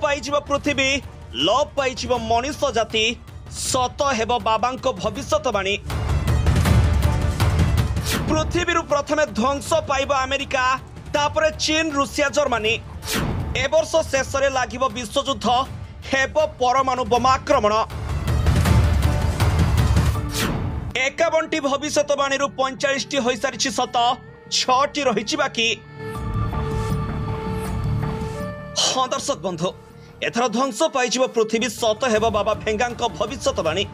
पाइजिब पृथ्वी love पाइजिब Manish जाति सत हेब बाबांको भविष्यवाणी। पृथ्वी प्रथमे ध्वंस पाइब अमेरिका तापरे चीन रूसिया जर्मनी। ए वर्ष शेष में लागिब विश्वयुद्ध हेब परमाणु बोमा आक्रमण। 51 भविष्यवाणी 45 हो सारी सत 6 रही बाकी। हाँ दर्शक बंधु एथर ध्वंस पाइजिब पृथ्वी सत हेब बाबा भेंगांको भविष्यवाणी।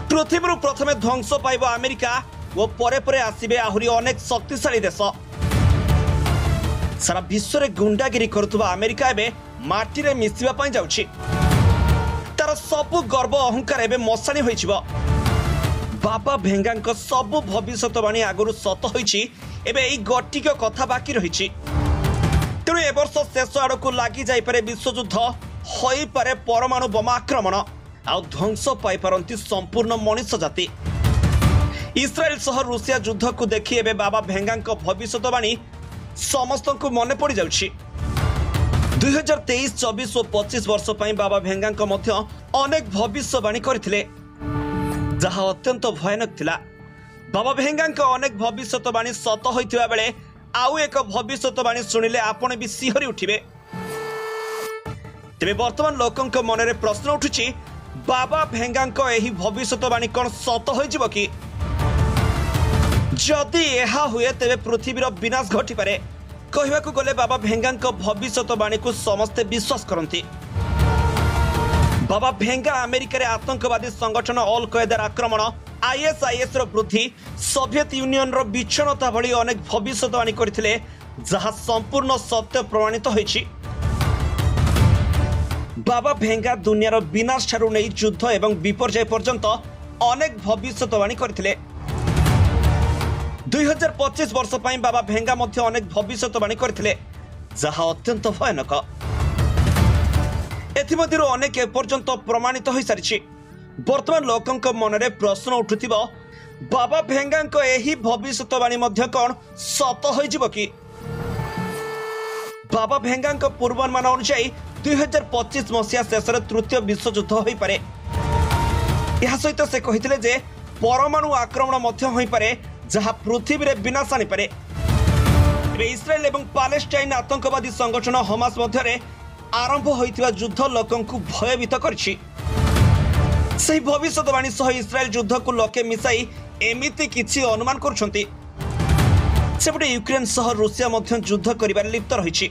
पृथ्वी प्रथमे ध्वंस पाइब अमेरिका और परे परे आसिबे आहुरी अनेक शक्तिशाली देश। सारा विश्व में गुंडागिरी करुवा अमेरिका एबे माटी रे मिसिबा पई जाउछि। तार सबु गर्व अहंकार एबे मसाणी होइछिबो। बाबा भेंगांको सबु भविष्यवाणी आगुरु सत होइछि। एबे एई गटिक कथा बाकी रहिछि। तेणु ए वर्ष शेष आड़कू लगी जाइपे विश्वयुद्ध होई पारे परमाणु बोमा आक्रमण आउ ध्वंस पाई पारंती संपूर्ण मनुष्य जाति। इस्राएल सह रूसिया युद्ध को देखि एबे बाबा भेंगांको भविष्यवाणी समस्त को मन पड़ जाउछि। 2023, 24 और 25 वर्ष पई बाबा भेंगांको मध्य अनेक भविष्यवाणी करथिले जहा अत्यंत भयानक थिला। बाबा भेंगांको अनेक भविष्यवाणी सत होइथिबा बेले आउ एक भविष्यवाणी शुणिले आपण भी सिहरी उठिबे। तेबे वर्तमान लोकंक मनरे प्रश्न उठुछि बाबा भेंगांको एही भविष्यवाणी कोन सत होई जिवो कि? जदि एहा हुए तेबे पृथ्वीर विनाश घटी पारे। कहबाकू गले बाबा भेंगांको भविष्यवाणी को समस्ते विश्वास करंती। बाबा भेंगा अमेरिका रे आतंकवादी संगठन अल कायदार आक्रमण, आईएसआईएस रो वृद्धि, सोवियत यूनियन रो विच्छिन्नता भली अनेक भविष्यवाणी करथिले जहा संपूर्ण सत्य प्रमाणित होइछि। बाबा भेंगा दुनियार विनाश ठारू नै युद्ध एवं विपर्यय पर्यंत अनेक भविष्यवाणी करथिले। 2025 वर्ष पई बाबा भेंगा मध्य अनेक भविष्यवाणी करथिले जहा अत्यंत भयानक। एथिमध्यरु अनेक एपर्यंत प्रमाणित होई सारिछि। वर्तमान लोकंक मनरे प्रश्न उठुथिबो बाबा भेंगांको एही भविष्यवाणी मध्य कोन सत होई जिवो कि? बाबा भेंगांको पूर्वानुमान अनुसार 2025 मसिया शेष रे तृतीय विश्वयुद्ध होई पारे। यह सहित से कहिथिले जे परमाणु आक्रमण मध्य होई पारे जहा पृथ्वी रे विनाश आनी पारे। इस्राएल एवं पालेस्टाइन आतंकवादी संगठन हमास मध्य रे आरंभ होइतिबा युद्ध लोकंकु भयभीत करछि। सही भविष्यवाणी सह इस्राएल युद्ध को लोके मिसाई एमिति किछि अनुमान करुछंती। सेपटे यूक्रेन सह रूसिया मध्य युद्ध करिबार लिप्त रहिछि।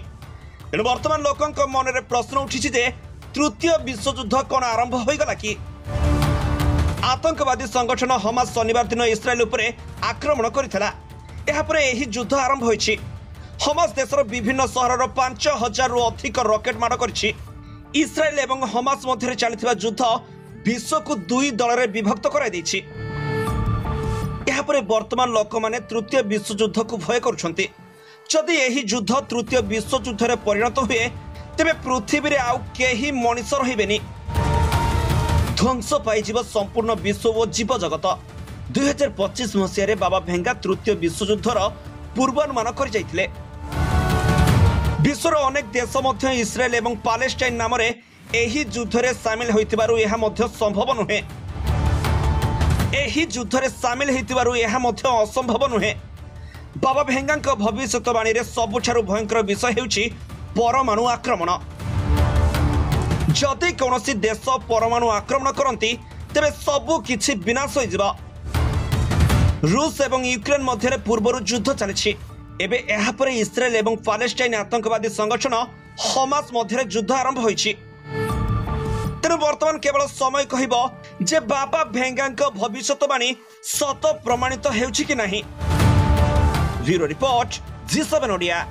तेणु वर्तमान लोकंक मनरे प्रश्न उठिछि जे तृतीय विश्वयुद्ध कोन आरंभ होइगला कि? आतंकवादी संगठन हमास शनिवार दिन इस्राएल उपरे आक्रमण करिथला। एहा परे एही युद्ध आरंभ होइछि। हमास देशर विभिन्न सहरर 5000 रु अधिक रॉकेट मार करिछि। इस्राएल एवं हमास मध्य चलिथिबा युद्ध विश्व को दुई दल रे विभक्त कराई दैछि। एहा परे वर्तमान लोक माने तृतीय विश्वयुद्ध को भय करुछंती। जदि एही युद्ध तृतीय विश्वयुद्ध रे परिणत हुए तेबे पृथ्वी रे आउ केही मनुष्य रहिबेनी। ध्वंस पाइजिब संपूर्ण विश्व और जीव जगत। 2025 मसिया रे बाबा भेंगा तृतीय विश्वयुद्धर पूर्वानुमान कर जाइथिले। विश्वर अनेक देश मध्य इस्राएल एवं पालेस्टाइन नाम रे एही युद्ध रे शामिल होइतिबारु एहा मध्य संभव नुहे। एही युद्ध रे शामिल होइतिबारु एहा मध्य असंभव नुहे। बाबा भेंगांको भविष्यवाणी रे सबुठारु भयंकर विषय हेउछि परमाणु आक्रमण। जदि कौनसी देश परमाणु आक्रमण करती तेबे सबु किछि विनाश हो जिवो। रूस एवं यूक्रेन मध्य पूर्वर युद्ध चली। एबे एहा परे इस्राएल एवं पालेस्टाइन आतंकवादी संगठन हमास मध्य युद्ध आरंभ होइछि। तेणु वर्तमान केवल समय कहिबो जे बाबा भेंगांको भविष्यवाणी सत प्रमाणित हेउछि कि नाही। Bureau report G7 Odia.